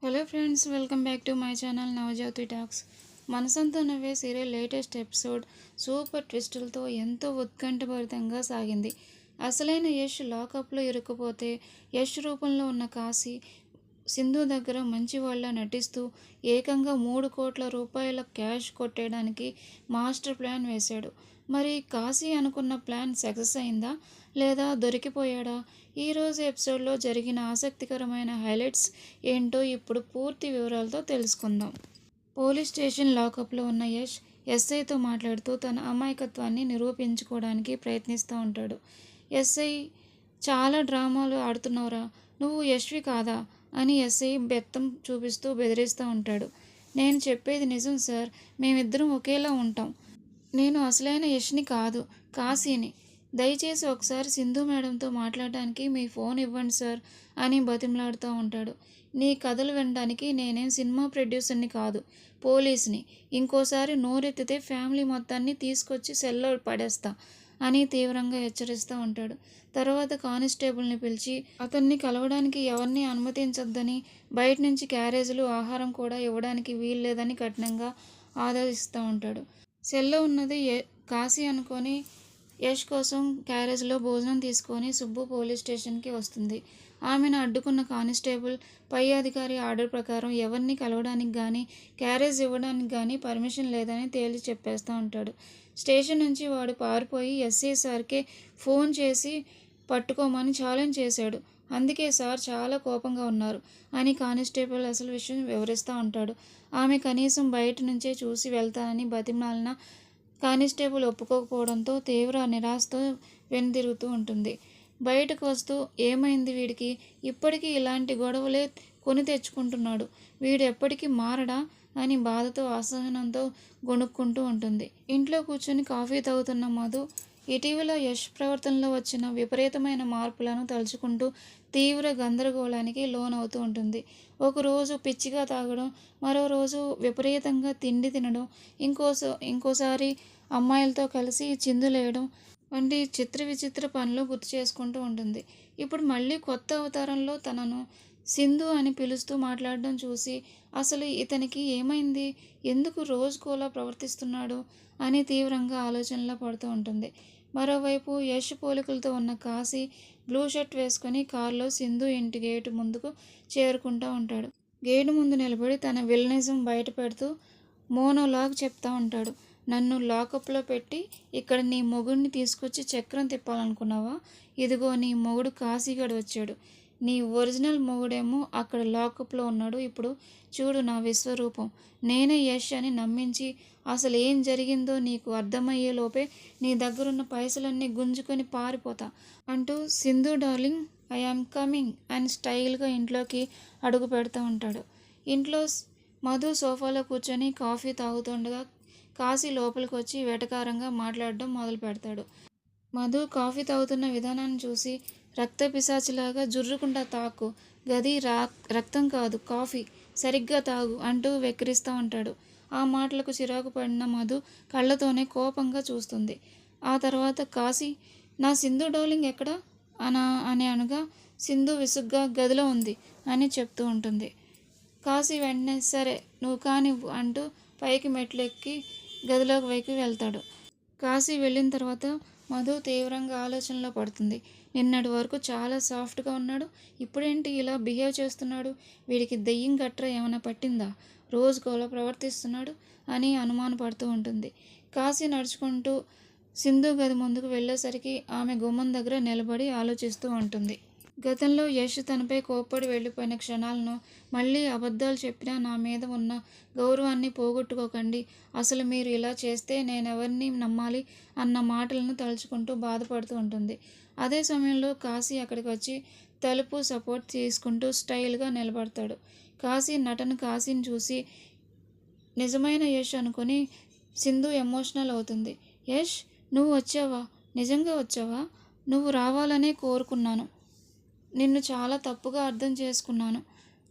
Hello friends, welcome back to my channel Navajyothi talks. మనసంతా నవ్వే serial latest episode super ట్విస్టులతో ఎంతో ఉత్కంఠభరితంగా సాగింది. అసలైన యష్ లాకప్లో ఇరుక్కుపోతే యష్ రూపంలో ఉన్న కాశీ సింధు దగ్గర మంచివాళ్ళ నటిస్తూ ఏకంగా 3 కోట్ల రూపాయల క్యాష్ కొట్టేయడానికి మాస్టర్ ప్లాన్ వేశాడు. మరి కాశీ అనుకున్న ప్లాన్ సక్సెస్ అయిందా లేదా దొరికిపోయాడా? ఈరోజు ఎపిసోడ్లో జరిగిన ఆసక్తికరమైన హైలైట్స్ ఏంటో ఇప్పుడు పూర్తి వివరాలతో తెలుసుకుందాం. పోలీస్ స్టేషన్ లాకప్లో ఉన్న యష్ ఎస్ఐతో మాట్లాడుతూ తన అమాయకత్వాన్ని నిరూపించుకోవడానికి ప్రయత్నిస్తూ ఉంటాడు. ఎస్ఐ, చాలా డ్రామాలు ఆడుతున్నావురా, నువ్వు యష్వి కాదా అని ఎస్ఐ బెత్తం చూపిస్తూ బెదిరిస్తూ ఉంటాడు. నేను చెప్పేది నిజం సార్, మేమిద్దరం ఒకేలా ఉంటాం. నేను అసలైన యష్ని కాదు, కాశీని. దయచేసి ఒకసారి సింధు మేడంతో మాట్లాడడానికి మీ ఫోన్ ఇవ్వండి సార్ అని బతిమలాడుతూ ఉంటాడు. నీ కథలు వినడానికి నేనేం సినిమా ప్రొడ్యూసర్ని కాదు, పోలీస్ని. ఇంకోసారి నోరెత్తితే ఫ్యామిలీ మొత్తాన్ని తీసుకొచ్చి సెల్లో పడేస్తా అని తీవ్రంగా హెచ్చరిస్తూ ఉంటాడు. తర్వాత కానిస్టేబుల్ని పిలిచి అతన్ని కలవడానికి ఎవరిని అనుమతించొద్దని, బయట నుంచి క్యారేజీలు ఆహారం కూడా ఇవ్వడానికి వీల్లేదని కఠినంగా ఆదేశిస్తూ ఉంటాడు. సెల్లో ఉన్నది కాశీ అనుకొని యష్ కోసం క్యారేజ్లో భోజనం తీసుకొని సుబ్బు పోలీస్ స్టేషన్కి వస్తుంది. ఆమెను అడ్డుకున్న కానిస్టేబుల్ పై అధికారి ఆర్డర్ ప్రకారం ఎవరిని కలవడానికి కానీ క్యారేజ్ ఇవ్వడానికి కానీ పర్మిషన్ లేదని తేల్చి చెప్పేస్తూ ఉంటాడు. స్టేషన్ నుంచి వాడు పారిపోయి ఎస్ఐ సార్కే ఫోన్ చేసి పట్టుకోమని ఛాలెంజ్ చేశాడు. అందుకే సార్ చాలా కోపంగా ఉన్నారు అని కానిస్టేబుల్ అసలు విషయం వివరిస్తూ ఉంటాడు. ఆమె కనీసం బయట నుంచే చూసి వెళ్తానని బతిమాలిన కానిస్టేబుల్ ఒప్పుకోకపోవడంతో తీవ్ర నిరాశతో వెనుదిరుగుతూ ఉంటుంది. బయటకు వస్తూ ఏమైంది వీడికి, ఇప్పటికీ ఇలాంటి గొడవలే కొని తెచ్చుకుంటున్నాడు, వీడు ఎప్పటికీ మారడా అని బాధతో అసహనంతో గొణుక్కుంటూ ఉంటుంది. ఇంట్లో కూర్చొని కాఫీ తాగుతున్న మధు ఇటీవల యష్ ప్రవర్తనలో వచ్చిన విపరీతమైన మార్పులను తలుచుకుంటూ తీవ్ర గందరగోళానికి లోనవుతూ ఉంటుంది. ఒకరోజు పిచ్చిగా తాగడం, మరో రోజు విపరీతంగా తిండి తినడం, ఇంకోసారి అమ్మాయిలతో కలిసి చిందులేయడం వంటి చిత్ర విచిత్ర పనులు గుర్తు చేసుకుంటూ ఉంటుంది. ఇప్పుడు మళ్ళీ కొత్త అవతారంలో తనను సింధు అని పిలుస్తూ మాట్లాడడం చూసి అసలు ఇతనికి ఏమైంది, ఎందుకు రోజుకోలా ప్రవర్తిస్తున్నాడు అని తీవ్రంగా ఆలోచనలో పడుతూ ఉంటుంది. మరోవైపు యష్ పోలికలతో ఉన్న కాశీ బ్లూ షర్ట్ వేసుకొని కారులో సింధు ఇంటి గేటు ముందుకు చేరుకుంటూ ఉంటాడు. గేటు ముందు నిలబడి తన విలనిజం బయట పెడుతూ మోనోలాగ్ చెప్తా ఉంటాడు. నన్ను లాకప్లో పెట్టి ఇక్కడ నీ మొగుడిని తీసుకొచ్చి చక్రం తిప్పాలనుకున్నావా? ఇదిగో నీ మొగుడు కాశీగడు వచ్చాడు. నీ ఒరిజినల్ మొగుడేమో అక్కడ లాకప్లో ఉన్నాడు. ఇప్పుడు చూడు నా విశ్వరూపం. నేనే యష్ అని నమ్మించి అసలు ఏం జరిగిందో నీకు అర్థమయ్యేలోపే నీ దగ్గరున్న పైసలన్నీ గుంజుకొని పారిపోతా అంటూ Sindhu darling I am coming అని స్టైల్గా ఇంట్లోకి అడుగు పెడుతూ ఉంటాడు. ఇంట్లో మధు సోఫాలో కూర్చొని కాఫీ తాగుతుండగా కాశీ లోపలికి వచ్చి వెటకారంగా మాట్లాడడం మొదలు పెడతాడు. మధు కాఫీ తాగుతున్న విధానాన్ని చూసి రక్త పిశాచిలాగా జుర్రుకుంటా తాకు, గది రక్తం కాదు కాఫీ, సరిగ్గా తాగు అంటూ వెక్కిరిస్తూ ఉంటాడు. ఆ మాటలకు చిరాకు పడిన మధు కళ్ళతోనే కోపంగా చూస్తుంది. ఆ తర్వాత కాశీ నా సింధు డార్లింగ్ ఎక్కడా అని అనగా సింధు విసుగ్గా గదిలో ఉంది అని చెప్తూ ఉంటుంది. కాశీ వెంటనే సరే నువ్వు కానివ్వు అంటూ పైకి మెట్లెక్కి గదిలోకి వైపు వెళ్తాడు. కాశీ వెళ్ళిన తర్వాత మధు తీవ్రంగా ఆలోచనలో పడుతుంది. నిన్నటి వరకు చాలా సాఫ్ట్గా ఉన్నాడు, ఇప్పుడేంటి ఇలా బిహేవ్ చేస్తున్నాడు, వీడికి దెయ్యం గట్రా ఏమైనా పట్టిందా, రోజుకోలా ప్రవర్తిస్తున్నాడు అని అనుమానపడుతూ ఉంటుంది. కాశీ నడుచుకుంటూ సింధు గది ముందుకు వెళ్ళేసరికి ఆమె గుమ్మం దగ్గర నిలబడి ఆలోచిస్తూ ఉంటుంది. గతంలో యష్ తనపై కోప్పడి వెళ్ళిపోయిన క్షణాలను మళ్ళీ అబద్ధాలు చెప్పినా నా మీద ఉన్న గౌరవాన్ని పోగొట్టుకోకండి, అసలు మీరు ఇలా చేస్తే నేనెవరిని నమ్మాలి అన్న మాటలను తలుచుకుంటూ బాధపడుతూ ఉంటుంది. అదే సమయంలో కాశీ అక్కడికి వచ్చి తలుపు సపోర్ట్ తీసుకుంటూ స్టైల్గా నిలబడతాడు. కాశీని చూసి నిజమైన యష్ అనుకుని సింధు ఎమోషనల్ అవుతుంది. యష్, నువ్వు వచ్చావా, నిజంగా వచ్చావా? నువ్వు రావాలనే కోరుకున్నాను, నిన్ను చాలా తప్పుగా అర్థం చేసుకున్నాను,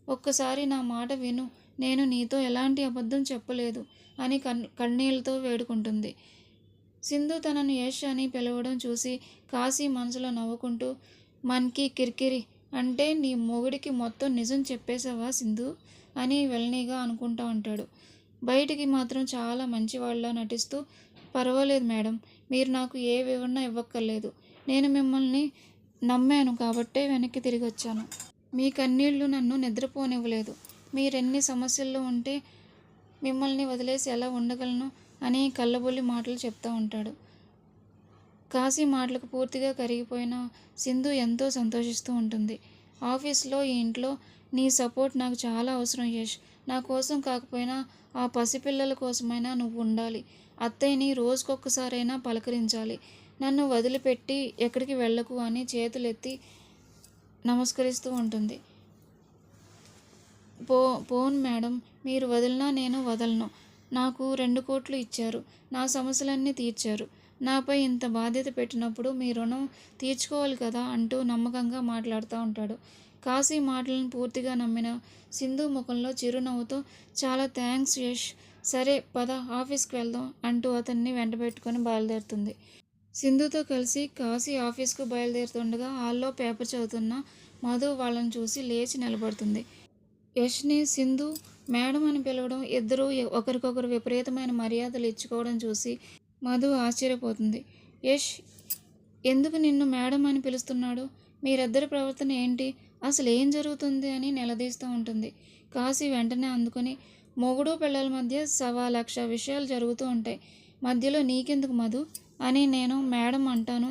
ఒక్కసారి నా మాట విను, నేను నీతో ఎలాంటి అబద్ధం చెప్పలేదు అని కన్నీళ్లతో వేడుకుంటుంది. సింధు తనను యష్ అని పిలవడం చూసి కాశీ మనసులో నవ్వుకుంటూ మన్కి కిరికిరి, అంటే నీ మొగుడికి మొత్తం నిజం చెప్పేశావా సింధు అని వెల్నీగా అనుకుంటా ఉంటాడు. బయటికి మాత్రం చాలా మంచివాళ్ళ నటిస్తూ, పర్వాలేదు మేడం, మీరు నాకు ఏ వివరణ ఇవ్వక్కర్లేదు. నేను మిమ్మల్ని నమ్మాను కాబట్టే వెనక్కి తిరిగి వచ్చాను. మీ కన్నీళ్లు నన్ను నిద్రపోనివ్వలేదు. మీరెన్ని సమస్యల్లో ఉంటే మిమ్మల్ని వదిలేసి ఎలా ఉండగలను అని కళ్ళబొల్లి మాటలు చెప్తూ ఉంటాడు. కాశీ మాటలకు పూర్తిగా కరిగిపోయిన సింధు ఎంతో సంతోషిస్తూ ఉంటుంది. ఆఫీస్లో, ఈ ఇంట్లో నీ సపోర్ట్ నాకు చాలా అవసరం యష్. నా కోసం కాకపోయినా ఆ పసిపిల్లల కోసమైనా నువ్వు ఉండాలి. అత్తయ్యని రోజుకొక్కసారైనా పలకరించాలి. నన్ను వదిలిపెట్టి ఎక్కడికి వెళ్ళకు అని చేతులెత్తి నమస్కరిస్తూ ఉంటుంది. పోన్ మేడం, మీరు వదిలినా నేను వదలను. నాకు 2 కోట్లు ఇచ్చారు. నా సమస్యలన్నీ తీర్చారు. నాపై ఇంత బాధ్యత పెట్టినప్పుడు మీ రుణం తీర్చుకోవాలి కదా అంటూ నమ్మకంగా మాట్లాడుతూ ఉంటాడు. కాశీ మాటలను పూర్తిగా నమ్మిన సింధు ముఖంలో చిరునవ్వుతో, చాలా థ్యాంక్స్ యష్, సరే పద ఆఫీస్కి వెళ్దాం అంటూ అతన్ని వెంటబెట్టుకొని బయలుదేరుతుంది. సింధుతో కలిసి కాశీ ఆఫీస్కు బయలుదేరుతుండగా హాల్లో పేపర్ చదువుతున్న మధు వాళ్ళని చూసి లేచి నిలబడుతుంది. యష్ని సింధు మేడం అని పిలవడం, ఇద్దరూ ఒకరికొకరు విపరీతమైన మర్యాదలు ఇచ్చుకోవడం చూసి మధు ఆశ్చర్యపోతుంది. యష్ ఎందుకు నిన్ను మేడం అని పిలుస్తున్నాడు? మీరిద్దరి ప్రవర్తన ఏంటి? అసలు ఏం జరుగుతుంది అని నిలదీస్తూ ఉంటుంది. కాశీ వెంటనే అందుకొని, మొగుడు పిల్లల మధ్య 1,00,000 విషయాలు జరుగుతూ ఉంటాయి. మధ్యలో నీకెందుకు మధు అని నేను మేడం అంటాను,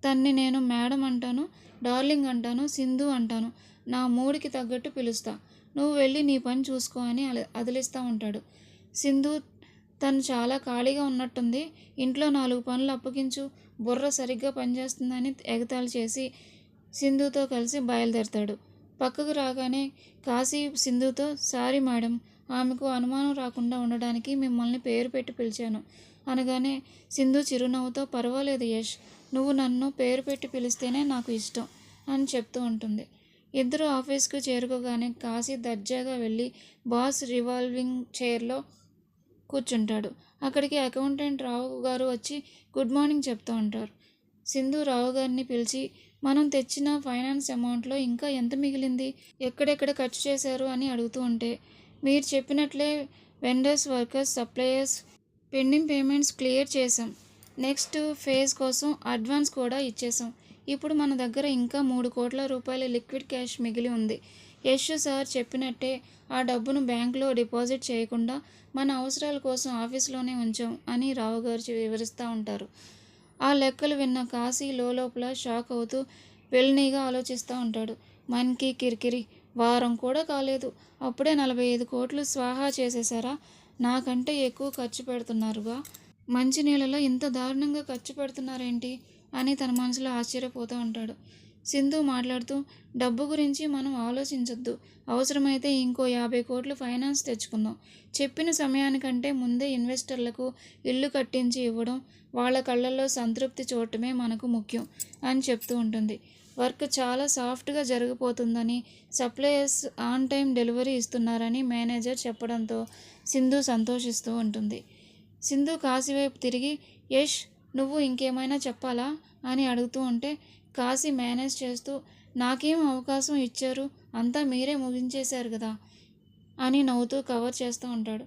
తన్ని నేను మేడం అంటాను, డార్లింగ్ అంటాను, సింధు అంటాను. నా మూడికి తగ్గట్టు పిలుస్తా. నువ్వు వెళ్ళి నీ పని చూసుకో అని అదిలిస్తూ ఉంటాడు. సింధు తను చాలా ఖాళీగా ఉన్నట్టుంది, ఇంట్లో 4 పనులు అప్పగించు, బుర్ర సరిగ్గా పనిచేస్తుందని ఎగతాళి చేసి సింధుతో కలిసి బయలుదేరతాడు. పక్కకు రాగానే కాశీ సింధుతో, సారీ మేడం, ఆమెకు అనుమానం రాకుండా ఉండడానికి మిమ్మల్ని పేరు పెట్టి పిలిచాను అనగానే సింధు చిరునవ్వుతో, పర్వాలేదు యష్, నువ్వు నన్ను పేరు పెట్టి పిలిస్తేనే నాకు ఇష్టం అని చెప్తూ ఉంటుంది. ఇద్దరు ఆఫీస్కు చేరుకోగానే కాశీ దర్జాగా వెళ్ళి బాస్ రివాల్వింగ్ చైర్లో కూర్చుంటాడు. అక్కడికి అకౌంటెంట్ రావు గారు వచ్చి గుడ్ మార్నింగ్ చెప్తూ ఉంటారు. సింధు రావు గారిని పిలిచి, మనం తెచ్చిన ఫైనాన్స్ అమౌంట్లో ఇంకా ఎంత మిగిలింది, ఎక్కడెక్కడ ఖర్చు చేశారు అని అడుగుతూ ఉంటే, మీరు చెప్పినట్లే vendors, workers, suppliers pending payments clear చేశాం. నెక్స్ట్ ఫేజ్ కోసం అడ్వాన్స్ కూడా ఇచ్చేసాం. ఇప్పుడు మన దగ్గర ఇంకా 3 కోట్ల రూపాయల లిక్విడ్ క్యాష్ మిగిలి ఉంది. యశ్ సార్ చెప్పినట్టే ఆ డబ్బును బ్యాంకులో డిపాజిట్ చేయకుండా మన అవసరాల కోసం ఆఫీస్లోనే ఉంచాం అని రావు గారు వివరిస్తూ ఉంటారు. ఆ లెక్కలు విన్న కాశీ లోపల షాక్ అవుతూ వెల్నీగా ఆలోచిస్తూ ఉంటాడు. మనకి కిరికిరి వారం కూడా కాలేదు, అప్పుడే 45 కోట్లు స్వాహా చేసేసారా? నాకంటే ఎక్కువ ఖర్చు పెడుతున్నారుగా, మంచినీళ్ళలో ఇంత దారుణంగా ఖర్చు పెడుతున్నారేంటి అని తన మనసులో ఆశ్చర్యపోతూ ఉంటాడు. సింధు మాట్లాడుతూ, డబ్బు గురించి మనం ఆలోచించొద్దు, అవసరమైతే ఇంకో 50 కోట్లు ఫైనాన్స్ తెచ్చుకుందాం. చెప్పిన సమయానికంటే ముందే ఇన్వెస్టర్లకు ఇల్లు కట్టించి ఇవ్వడం, వాళ్ళ కళ్ళల్లో సంతృప్తి చూడటమే మనకు ముఖ్యం అని చెప్తూ ఉంటుంది. వర్క్ చాలా సాఫ్ట్గా జరిగిపోతుందని, సప్లయర్స్ ఆన్ టైం డెలివరీ ఇస్తున్నారని మేనేజర్ చెప్పడంతో సింధు సంతోషిస్తూ ఉంటుంది. సింధు కాశీ వైపు తిరిగి, యష్ నువ్వు ఇంకేమైనా చెప్పాలా అని అడుగుతూ ఉంటే కాశీ మేనేజ్ చేస్తూ, నాకేం అవకాశం ఇచ్చారు, అంతా మీరే ముగించేశారు కదా అని నవ్వుతూ కవర్ చేస్తూ ఉంటాడు.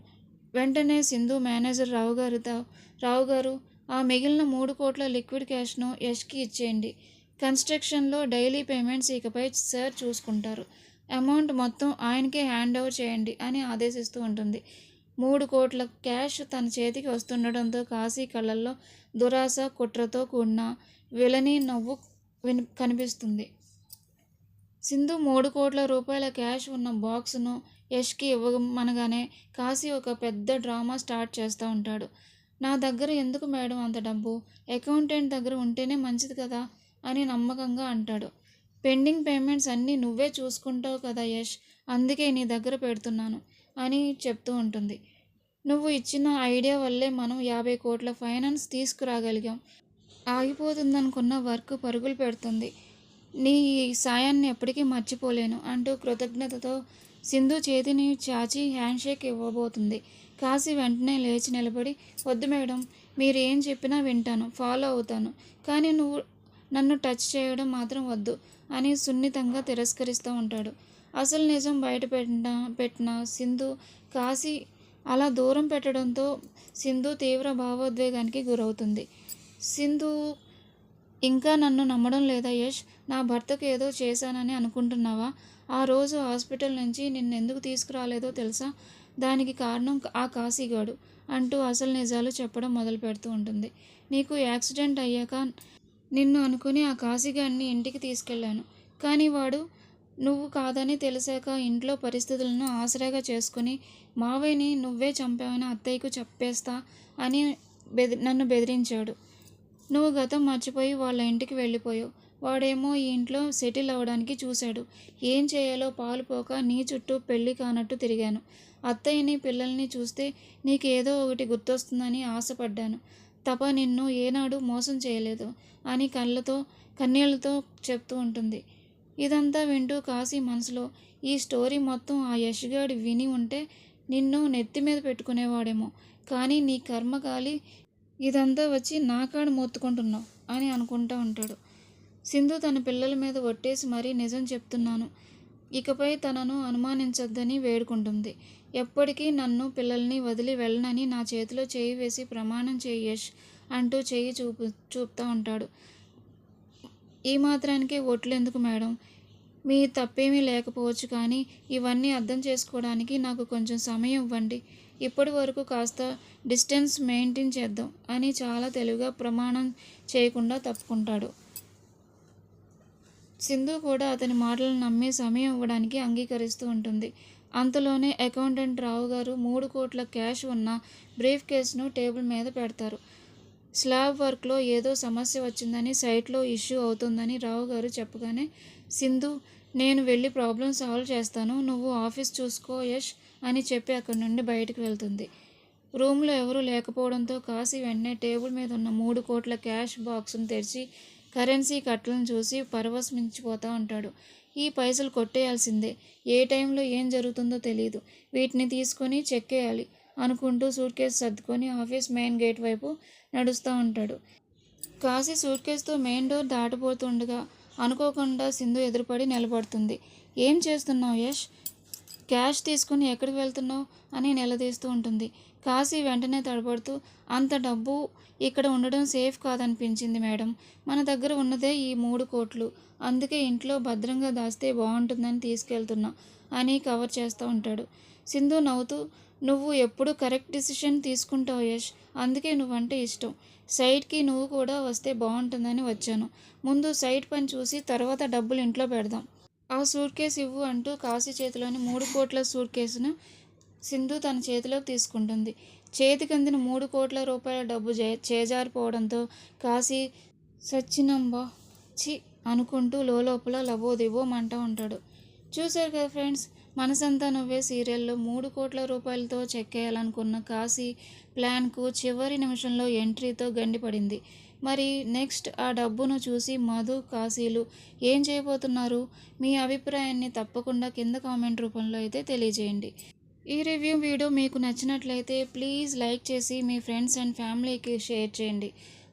వెంటనే సింధు మేనేజర్ రావు గారు ఆ మిగిలిన 3 కోట్ల లిక్విడ్ క్యాష్ను యష్కి ఇచ్చేయండి. కన్స్ట్రక్షన్లో డైలీ పేమెంట్స్ ఇకపై సార్ చూసుకుంటారు. అమౌంట్ మొత్తం ఆయనకే హ్యాండ్ ఓవర్ చేయండి అని ఆదేశిస్తూ ఉంటుంది. 3 కోట్ల క్యాష్ తన చేతికి వస్తుండటంతో కాశీ కళ్ళల్లో దురాశ, కుట్రతో కూడిన విలని నవ్వు కనిపిస్తుంది. సింధు 3 కోట్ల రూపాయల క్యాష్ ఉన్న బాక్సును యష్కి ఇవ్వమనగానే కాశీ ఒక పెద్ద డ్రామా స్టార్ట్ చేస్తూ ఉంటాడు. నా దగ్గర ఎందుకు మేడం అంత డబ్బు, అకౌంటెంట్ దగ్గర ఉంటేనే మంచిది కదా అని నమ్మకంగా అంటాడు. పెండింగ్ పేమెంట్స్ అన్నీ నువ్వే చూసుకుంటావు కదా యష్, అందుకే నీ దగ్గర పెడుతున్నాను అని చెప్తూ ఉంటుంది. నువ్వు ఇచ్చిన ఐడియా వల్లే మనం 50 కోట్ల ఫైనాన్స్ తీసుకురాగలిగాం. ఆగిపోతుందనుకున్న వర్క్ పరుగులు పెడుతుంది. నీ సాయాన్ని ఎప్పటికీ మర్చిపోలేను అంటూ కృతజ్ఞతతో సింధు చేతిని చాచి హ్యాండ్షేక్ ఇవ్వబోతుంది. కాశీ వెంటనే లేచి నిలబడి, వద్దు మేడం, మీరు ఏం చెప్పినా వింటాను, ఫాలో అవుతాను, కానీ నన్ను టచ్ చేయడం మాత్రం వద్దు అని సున్నితంగా తిరస్కరిస్తూ ఉంటాడు. అసలు నిజం బయట పెట్టిన సింధు కాశీ అలా దూరం పెట్టడంతో సింధు తీవ్ర భావోద్వేగానికి గురవుతుంది. సింధు ఇంకా నన్ను నమ్మడం లేదా యష్? నా భర్తకు ఏదో చేశానని అనుకుంటున్నావా? ఆ రోజు హాస్పిటల్ నుంచి నిన్నెందుకు తీసుకురాలేదో తెలుసా? దానికి కారణం ఆ కాశీగాడు అంటూ అసలు నిజాలు చెప్పడం మొదలు పెడుతూ ఉంటుంది. నీకు యాక్సిడెంట్ అయ్యాక నిన్ను అనుకుని ఆ కాశీగాడిని ఇంటికి తీసుకెళ్ళాను. కానీ వాడు నువ్వు కాదని తెలిసాక ఇంట్లో పరిస్థితులను ఆసరాగా చేసుకుని మావయ్యని నువ్వే చంపావని అత్తయ్యకు చెప్పేస్తా అని నన్ను బెదిరించాడు. నువ్వు గతం మర్చిపోయి వాళ్ళ ఇంటికి వెళ్ళిపోయావు. వాడేమో ఈ ఇంట్లో సెటిల్ అవ్వడానికి చూశాడు. ఏం చేయాలో పాలుపోక నీ చుట్టూ పెళ్లి కానట్టు తిరిగాను. అత్తయ్యని పిల్లల్ని చూస్తే నీకేదో ఒకటి గుర్తొస్తుందని ఆశపడ్డాను తప్ప నిన్ను ఏనాడు మోసం చేయలేదు అని కన్నీళ్లతో చెప్తూ ఉంటుంది. ఇదంతా వింటూ కాశీ మనసులో ఈ స్టోరీ మొత్తం ఆ యష్గాడి విని ఉంటే నిన్ను నెత్తి మీద పెట్టుకునేవాడేమో, కానీ నీ కర్మకాలి ఇదంతా వచ్చి నా కాడు మొత్తుకుంటున్నావు అని అనుకుంటూ ఉంటాడు. సింధు తన పిల్లల మీద ఒట్టేసి మరీ నిజం చెప్తున్నాను, ఇకపై తనను అనుమానించొద్దని వేడుకుంటుంది. ఎప్పటికీ నన్ను పిల్లల్ని వదిలి వెళ్ళనని నా చేతిలో చేయి వేసి ప్రమాణం చేయి యష్ అంటూ చేయి చూపుతూ ఉంటాడు. ఈ మాత్రానికి ఒట్లెందుకు మేడం? మీ తప్పేమీ లేకపోవచ్చు, కానీ ఇవన్నీ అర్థం చేసుకోవడానికి నాకు కొంచెం సమయం ఇవ్వండి. ఇప్పటి వరకు కాస్త డిస్టెన్స్ మెయింటైన్ చేద్దాం అని చాలా తెలివిగా ప్రమాణం చేయకుండా తప్పుకుంటాడు. సింధు కూడా అతని మాటలను నమ్మి సమయం ఇవ్వడానికి అంగీకరిస్తూ ఉంటుంది. అంతలోనే అకౌంటెంట్ రావు గారు 3 కోట్ల క్యాష్ ఉన్న బ్రీఫ్ కేసును టేబుల్ మీద పెడతారు. స్లాబ్ వర్క్లో ఏదో సమస్య వచ్చిందని సైట్లో ఇష్యూ అవుతుందని రావు గారు చెప్పగానే సింధు నేను వెళ్ళి ప్రాబ్లం సాల్వ్ చేస్తాను, నువ్వు ఆఫీస్ చూసుకో యష్ అని చెప్పి అక్కడి నుండి బయటకు వెళ్తుంది. రూమ్లో ఎవరూ లేకపోవడంతో కాశీ వెంటనే టేబుల్ మీద ఉన్న 3 కోట్ల క్యాష్ బాక్సును తెరిచి కరెన్సీ కట్టలను చూసి పరవశించిపోతూ ఉంటాడు. ఈ పైసలు కొట్టేయాల్సిందే, ఏ టైంలో ఏం జరుగుతుందో తెలియదు, వీటిని తీసుకొని చెక్కేయాలి అనుకుంటూ సూట్ కేసు సర్దుకొని ఆఫీస్ మెయిన్ గేట్ వైపు నడుస్తూ ఉంటాడు. కాశీ సూట్ కేసుతో మెయిన్ డోర్ దాటిపోతుండగా అనుకోకుండా సింధు ఎదురుపడి నిలబడుతుంది. ఏం చేస్తున్నావు యష్? క్యాష్ తీసుకుని ఎక్కడికి వెళ్తున్నావు అని నిలదీస్తూ ఉంటుంది. కాశీ వెంటనే తడబడుతూ అంత డబ్బు ఇక్కడ ఉండడం సేఫ్ కాదనిపించింది మేడం. మన దగ్గర ఉన్నదే ఈ 3 కోట్లు, అందుకే ఇంట్లో భద్రంగా దాస్తే బాగుంటుందని తీసుకెళ్తున్నా అని కవర్ చేస్తూ ఉంటాడు. సింధు నవ్వుతూ నువ్వు ఎప్పుడు కరెక్ట్ డిసిషన్ తీసుకుంటావు యష్, అందుకే నువ్వంటే ఇష్టం. సైట్కి నువ్వు కూడా వస్తే బాగుంటుందని వచ్చాను. ముందు సైట్ పని చూసి తర్వాత డబ్బులు ఇంట్లో పెడదాం. ఆ సూట్ కేసు ఇవ్వు అంటూ కాశీ చేతిలోని 3 కోట్ల సూట్ కేసును సింధు తన చేతిలోకి తీసుకుంటుంది. చేతికి అందిన 3 కోట్ల రూపాయల డబ్బు చేజారిపోవడంతో కాశీ సచ్చినంబా చి అనుకుంటూ లోపల లబోదిబోమంటూ ఉంటాడు. చూశారు కదా ఫ్రెండ్స్, మనసంతా నువ్వే సీరియల్లో 3 కోట్ల రూపాయలతో చెక్కేయాలనుకున్న కాశీ ప్లాన్కు చివరి నిమిషంలో ఎంట్రీతో గండిపడింది. మరి నెక్స్ట్ ఆ డబ్బును చూసి మధు, కాశీలు ఏం చేయబోతున్నారు? మీ అభిప్రాయాన్ని తప్పకుండా కింద కామెంట్ రూపంలో అయితే తెలియజేయండి. ఈ రివ్యూ వీడియో మీకు నచ్చినట్లయితే ప్లీజ్ లైక్ చేసి మీ ఫ్రెండ్స్ అండ్ ఫ్యామిలీకి షేర్ చేయండి.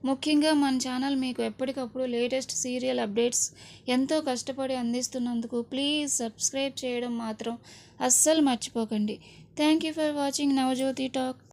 ముఖ్యంగా మన ఛానల్ మీకు ఎప్పటికప్పుడు లేటెస్ట్ సీరియల్ అప్డేట్స్ ఎంతో కష్టపడి అందిస్తున్నందుకు ప్లీజ్ సబ్స్క్రైబ్ చేయడం మాత్రం అస్సలు మర్చిపోకండి. Thank you for watching Navajyothi talk.